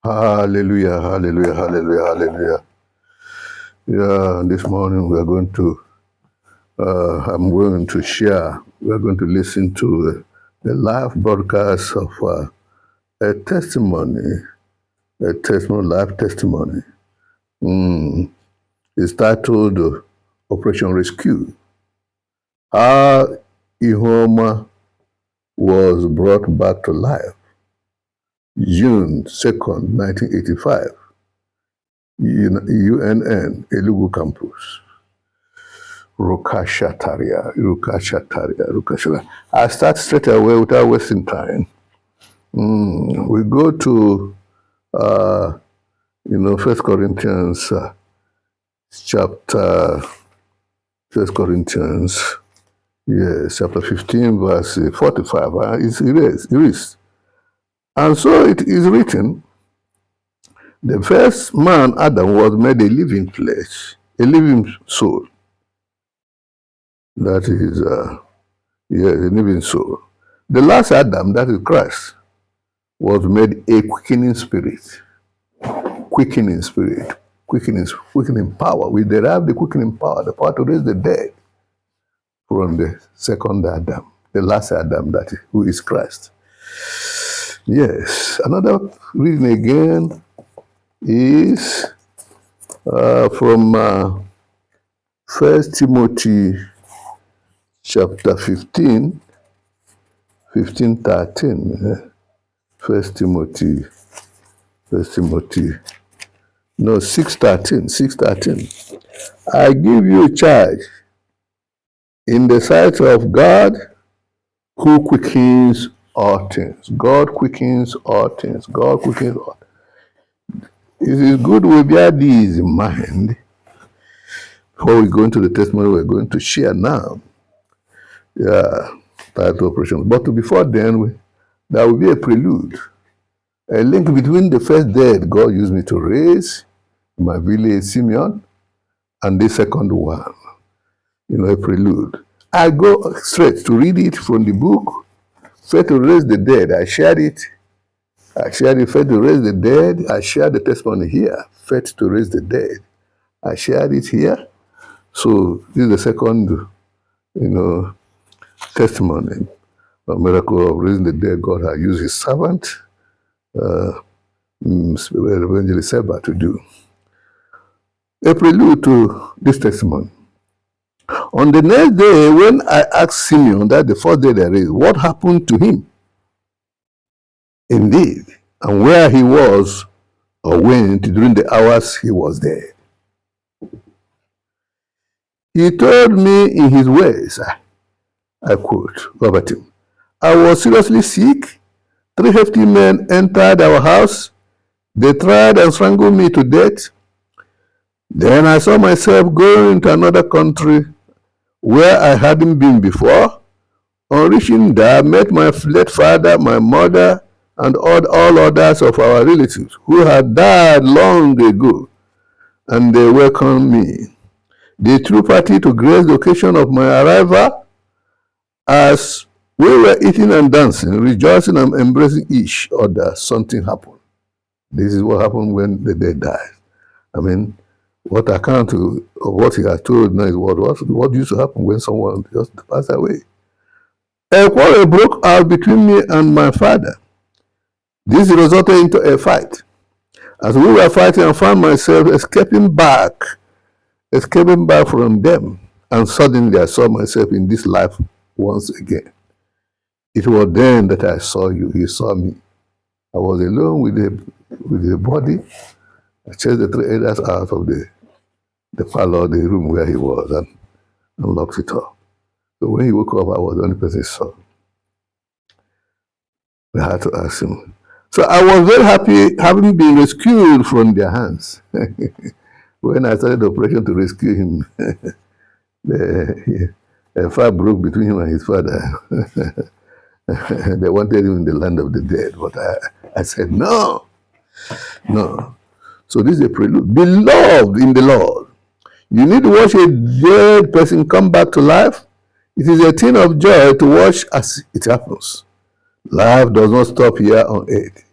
Hallelujah, hallelujah, hallelujah, hallelujah. Yeah, this morning we are going to, I'm going to share, we are going to listen to the live broadcast of a testimony, live testimony. It's titled Operation Rescue. How IHUOMA was brought back to life. June 2nd, 1985. UNN Enugu Campus. Rukashataria. I start straight away without wasting time. We go to, 1 Corinthians chapter 15, verse 45. It is. And so it is written, the first man, Adam, was made a living flesh, a living soul. That is, a living soul. The last Adam, that is Christ, was made a quickening spirit. Quickening spirit. Quickening power. We derive the quickening power, the power to raise the dead, from the second Adam, the last Adam, that is, who is Christ. Yes. Another reading again is from 1 Timothy chapter 15, 13. 1 Timothy, 6:13. I give you a charge in the sight of God, who quickens all things. God quickens all things. God quickens all things. It is good we bear these in mind before we go into the testimony we're going to share now. Title operation. But before then, there will be a prelude, a link between the first dead God used me to raise in my village, Simeon, and the second one. A prelude. I go straight to read it from the book, Faith to Raise the Dead. I shared it, Faith to Raise the Dead. I shared the testimony here, Faith to Raise the Dead. I shared it here. So this is the second, testimony, a miracle of raising the dead God has used his servant, Evangelist Seba, to do. A prelude to this testimony. On the next day, when I asked Simeon, that the first day there is, what happened to him? Indeed, and where he was or went during the hours he was there. He told me in his words, I quote verbatim, I was seriously sick. 3 hefty men entered our house. They tried and strangled me to death. Then I saw myself going to another country where I hadn't been before. On reaching there, I met my late father, my mother, and all others of our relatives who had died long ago, and they welcomed me. They threw party to grace the occasion of my arrival. As we were eating and dancing, rejoicing and embracing each other, something happened. This is what happened when the dead died. What account of what he had told now is what used to happen when someone just passed away. A quarrel broke out between me and my father. This resulted into a fight. As we were fighting, I found myself escaping back from them, and suddenly I saw myself in this life once again. It was then that I saw you. He saw me. I was alone with the body. I chased the 3 elders out of the parlor, the room where he was, and locked it up. So when he woke up, I was the only person he saw. I had to ask him. So I was very happy having been rescued from their hands. When I started the operation to rescue him, a fight broke between him and his father. They wanted him in the land of the dead, but I said, no. So this is a prelude. Beloved in the Lord, you need to watch a dead person come back to life. It is a thing of joy to watch as it happens. Life does not stop here on earth.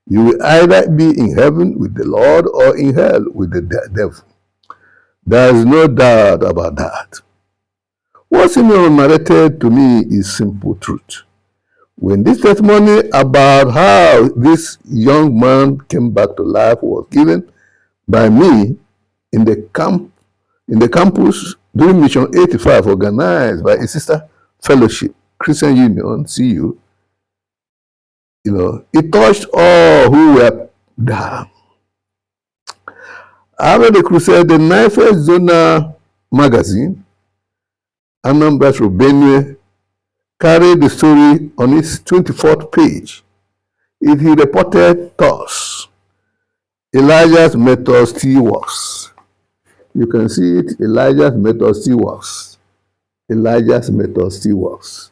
You will either be in heaven with the Lord or in hell with the devil. There is no doubt about that. What Simeon narrated to me is simple truth. When this testimony about how this young man came back to life was given by me in the campus during Mission 85, organized by a sister fellowship, Christian Union, CU, it touched all who were there. After the crusade, the Nifest Zonal magazine, Anambra Benue, carried the story on its 24th page. It reported thus: Elijah's method still works. You can see it, Elijah's method still works. Elijah's method still works.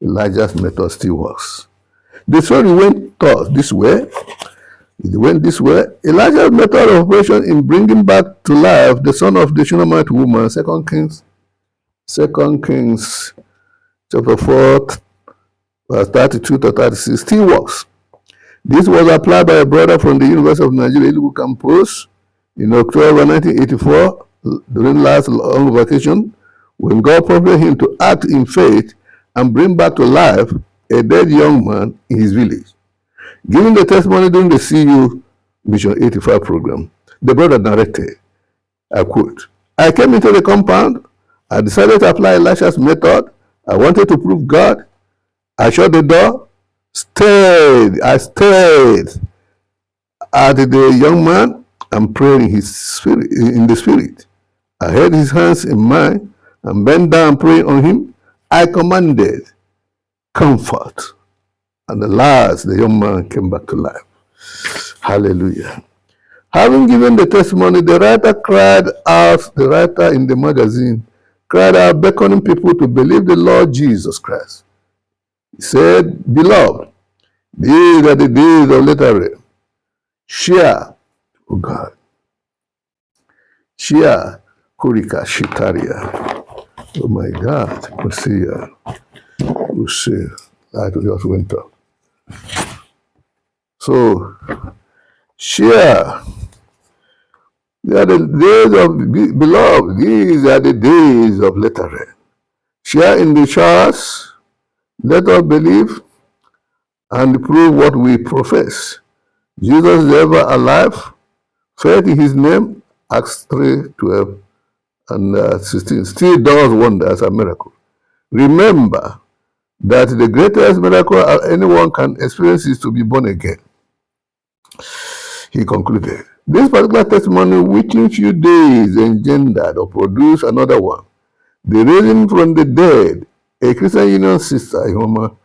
Elijah's method still works. The story went this way. It went this way. Elijah's method of operation in bringing back to life the son of the Shunammite woman, 2 Kings chapter 4, verse 32 to 36, still works. This was applied by a brother from the University of Nigeria Enugu Campus in October 1984 during last long vacation, when God prompted him to act in faith and bring back to life a dead young man in his village. Giving the testimony during the CU Mission 85 program, the brother narrated, I quote, I came into the compound. I decided to apply Elisha's method. I wanted to prove God. I shut the door, I stayed at the young man and prayed in the spirit. I held his hands in mine and bent down praying on him. I commanded comfort. And at last, the young man came back to life. Hallelujah. Having given the testimony, the writer in the magazine cried out, beckoning people to believe the Lord Jesus Christ. He said, Beloved, these are the days of latter rain. Share, oh God. Share, Kurika Shitaria. Oh my God. We'll see. That just went up. So, share. They are the days of, beloved, these are the days of latter rain. Share in the showers. Let us believe and prove what we profess. Jesus is ever alive. Faith in his name, Acts 3:12 and 16, still does wonders and miracles. Remember that the greatest miracle anyone can experience is to be born again. He concluded. This particular testimony, within few days, engendered or produced another one. The raising from the dead, a Christian Union sister, IHUOMA,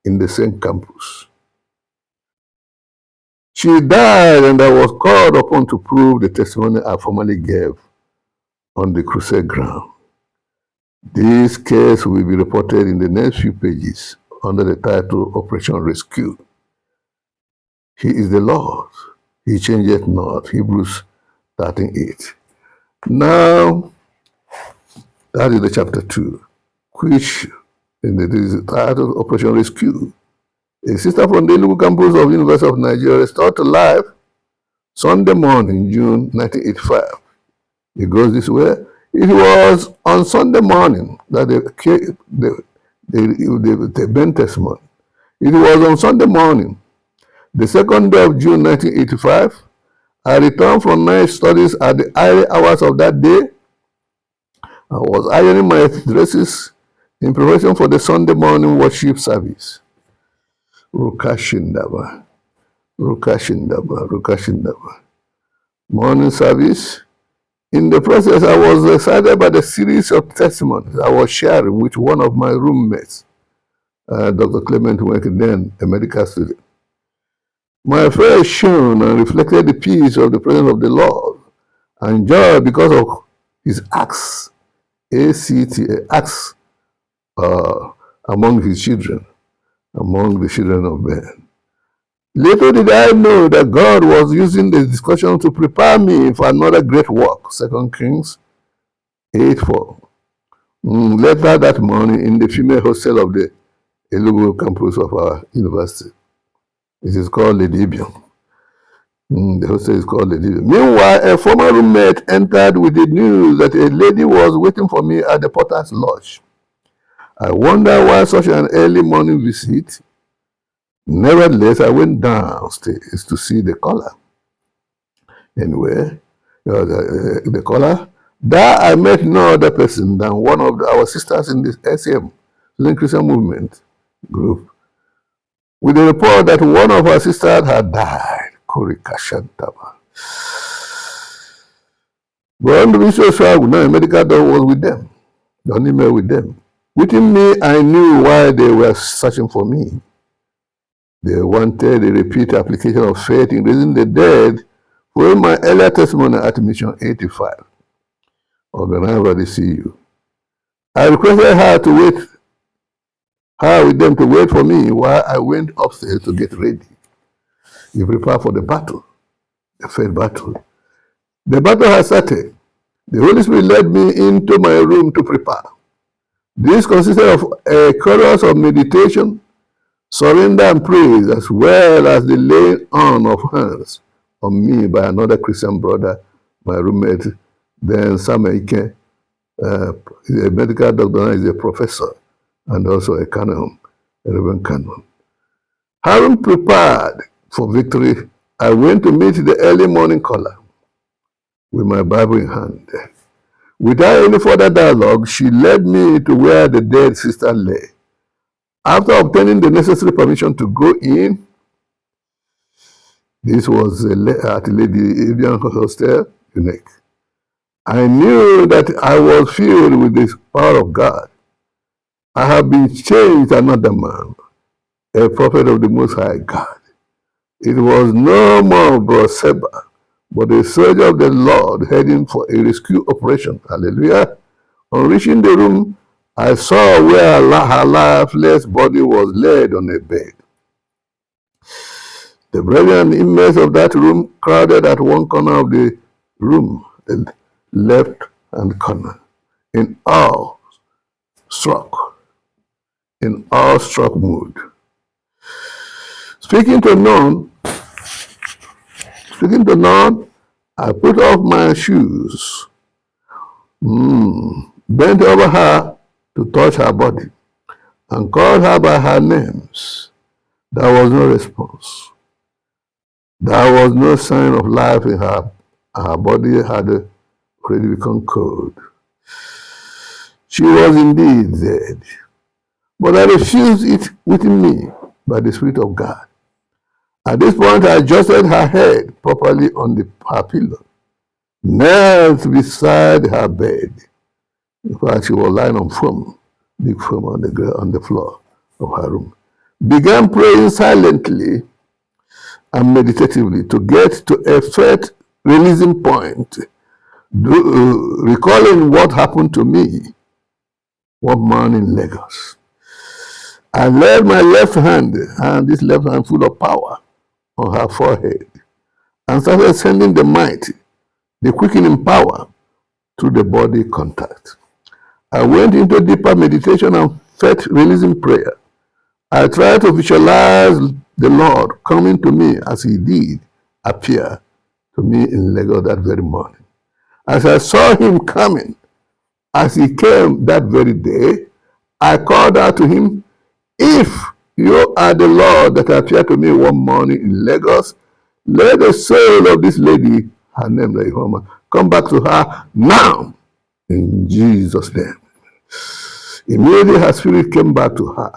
in the same campus. She died, and I was called upon to prove the testimony I formerly gave on the crusade ground. This case will be reported in the next few pages under the title Operation Rescue. He is the Lord. He changeth not. Hebrews 13:8. Now, that is the chapter 2, which in the title Operation Rescue. A sister from the Enugu Campus of University of Nigeria restored to life Sunday morning, June 1985. It goes this way. It was on Sunday morning that the Ben testimony. It was on Sunday morning, the 2nd day of June 1985. I returned from night studies at the early hours of that day. I was ironing my dresses in preparation for the Sunday morning worship service. Rukashindaba. Morning service. In the process, I was excited by the series of testimonies I was sharing with one of my roommates, Dr. Clement Wenke, then a medical student. My faith shone and reflected the peace of the presence of the Lord and joy because of his acts, acts among his children, among the children of men. Little did I know that God was using the discussion to prepare me for another great work, 2 Kings 8:4. Later that morning, in the female hostel of the Enugu campus of our university, it is called Lady Ibiam. The hostel is called Lady. Meanwhile, a former roommate entered with the news that a lady was waiting for me at the porter's lodge. I wondered why such an early morning visit. Nevertheless, I went downstairs to see the caller. Anyway, the caller. There I met no other person than one of our sisters in the SM, the Christian Movement group, with the report that one of our sisters had died. Korikashantaba. But on the visual show, now a medical doctor was with them. The only man with them. Within me, I knew why they were searching for me. They wanted a repeat application of faith in raising the dead for my earlier testimony at Mission 85. Organized by the CU. I requested her with them to wait for me while I went upstairs to get ready. You prepare for the battle, the faith battle. The battle has started. The Holy Spirit led me into my room to prepare. This consisted of a chorus of meditation, surrender and praise, as well as the laying on of hands on me by another Christian brother, my roommate, then Samuel Ike, a medical doctor, is a professor, and also a canon, a Reverend Canon. Having prepared for victory, I went to meet the early morning caller with my Bible in hand. Without any further dialogue, she led me to where the dead sister lay. After obtaining the necessary permission to go in, this was at Lady Avian Hostel, unique. I knew that I was filled with the power of God. I have been changed another man, a prophet of the Most High God. It was no more Brother Seba, but a soldier of the Lord heading for a rescue operation. Hallelujah. On reaching the room, I saw where her lifeless body was laid on a bed. The brethren and inmates of that room crowded at one corner of the room, the left hand corner, in awe-struck mood. Speaking to none, I put off my shoes, bent over her to touch her body, and called her by her names. There was no response. There was no sign of life in her. Her body had already become cold. She was indeed dead. But I refused it within me by the Spirit of God. At this point, I adjusted her head properly on her pillow, knelt beside her bed. In fact, she was lying on foam, big foam on the floor of her room. Began praying silently and meditatively to get to a faith releasing point, recalling what happened to me one morning in Lagos. I laid my left hand, and this left hand full of power, on her forehead, and started sending the might, the quickening power, through the body contact. I went into deeper meditation and faith-releasing prayer. I tried to visualize the Lord coming to me as he did appear to me in Lagos that very morning. As I saw him coming, as he came that very day, I called out to him, "If you are the Lord that appeared to me one morning in Lagos, let the soul of this lady," her name is IHUOMA, "come back to her now, in Jesus' name." Immediately her spirit came back to her,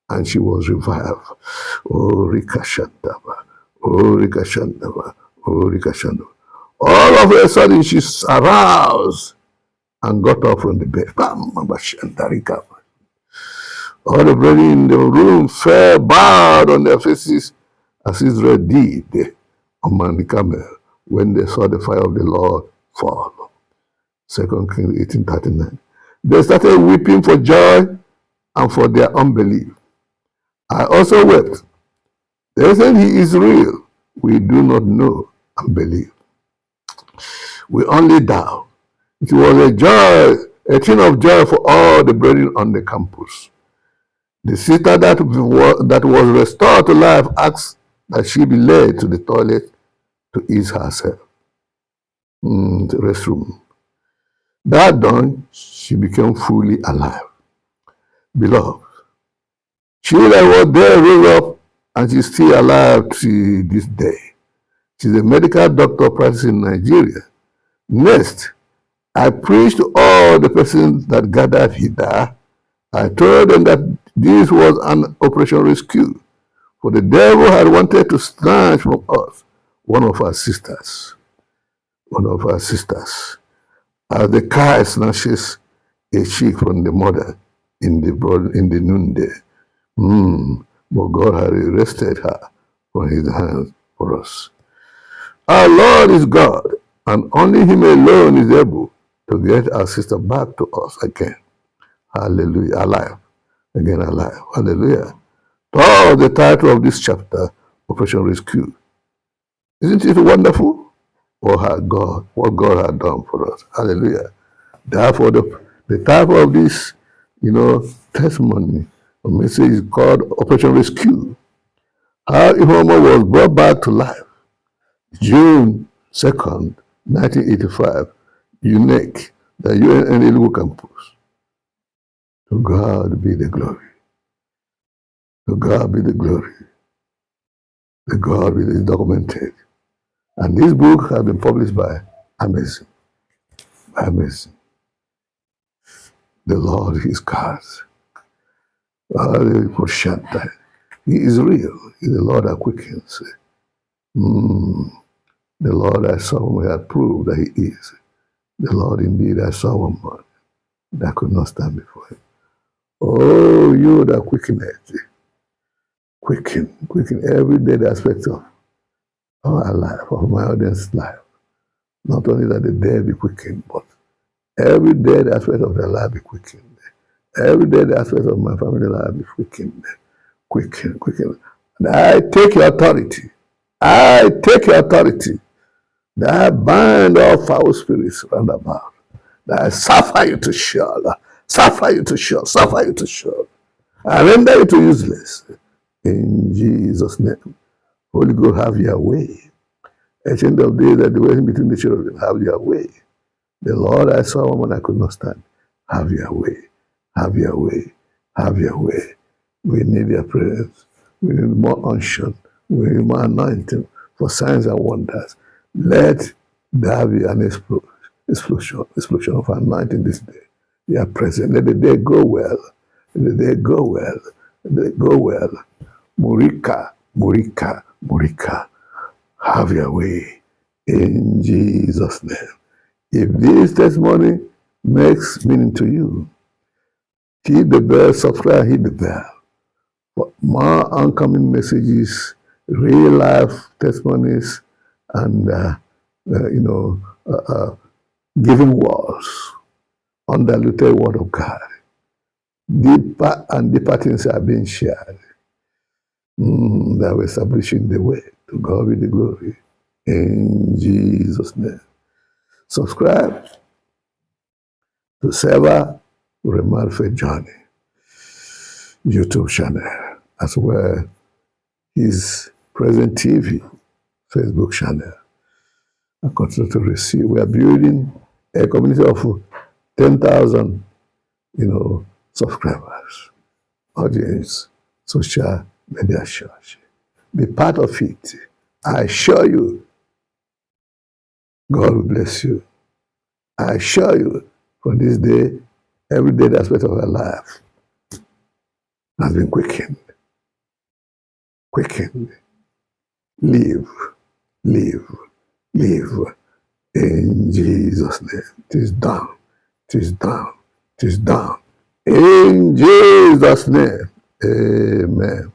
and she was revived. Oh, Rikashandaba, oh, Rikashandaba, oh, Rikashandaba. All of a sudden she aroused and got up from the bed. All the brethren in the room fell bowed on their faces as Israel did on Mount Carmel when they saw the fire of the Lord fall. 2 Kings 18:39. They started weeping for joy and for their unbelief. I also wept. They said he is real. We do not know and believe. We only doubt. It was a joy, a thing of joy for all the brethren on the campus. The sister that was restored to life asked that she be led to the toilet to ease herself in the restroom. That done, she became fully alive. Beloved, she that was there rose up, and she's still alive to this day. She's a medical doctor practicing in Nigeria. Next, I preached to all the persons that gathered here. I told them that this was an operation rescue, for the devil had wanted to snatch from us one of our sisters. One of our sisters. As the car snatches a chick from the mother in the noonday. But God had arrested her from his hands for us. Our Lord is God, and only him alone is able to get our sister back to us again. Hallelujah. Alive. Again alive. Hallelujah. Oh, the title of this chapter, Operation Rescue. Isn't it wonderful? What God had done for us. Hallelujah. Therefore, the title of this, testimony or message is called Operation Rescue. How IHUOMA was brought back to life. June 2nd, 1985, unique, the UNN Enugu Campus. To God be the glory. To God be the glory. To God be the documented. And this book has been published by Amazon. Amazon. The Lord is God. He is real. He is the Lord that quickens. The Lord I saw when had proved that he is. The Lord indeed I saw one man that could not stand before him. Oh, you that quickeneth. Quicken every dead aspect of our life, of my audience's life. Not only that the dead be quickened, but every dead aspect of their life be quickened. Every dead aspect of my family life be quickened. Quicken. And I take your authority. I take your authority. That I bind all foul spirits round about. That I suffer you to shore. Suffer you to shore. I render you to useless. In Jesus' name. Holy Ghost, have your way. At the end of the day, that the way between the children, have your way. The Lord I saw when I could not stand. Have your way. Have your way. Have your way. We need your presence. We need more unction. We need more anointing for signs and wonders. Let there be an explosion of anointing this day. You are present. Let the day go well. Let the day go well. Let the day go well. Murika. Have your way. In Jesus' name. If this testimony makes meaning to you, hit the bell, subscribe, hit the bell. For more oncoming messages, real life testimonies, and giving words, undiluted word of God. Deeper and deeper things are being shared. That we're establishing the way. To God be the glory. In Jesus' name. Subscribe to Seba Uremadu Journey YouTube channel, as well his present TV Facebook channel. And continue to receive. We are building a community of 10,000, subscribers, audience, social media church. Be part of it. I assure you, God will bless you. I assure you, from this day, every day aspect of our life has been quickened. Live. In Jesus' name. It is done. In Jesus' name. Amen.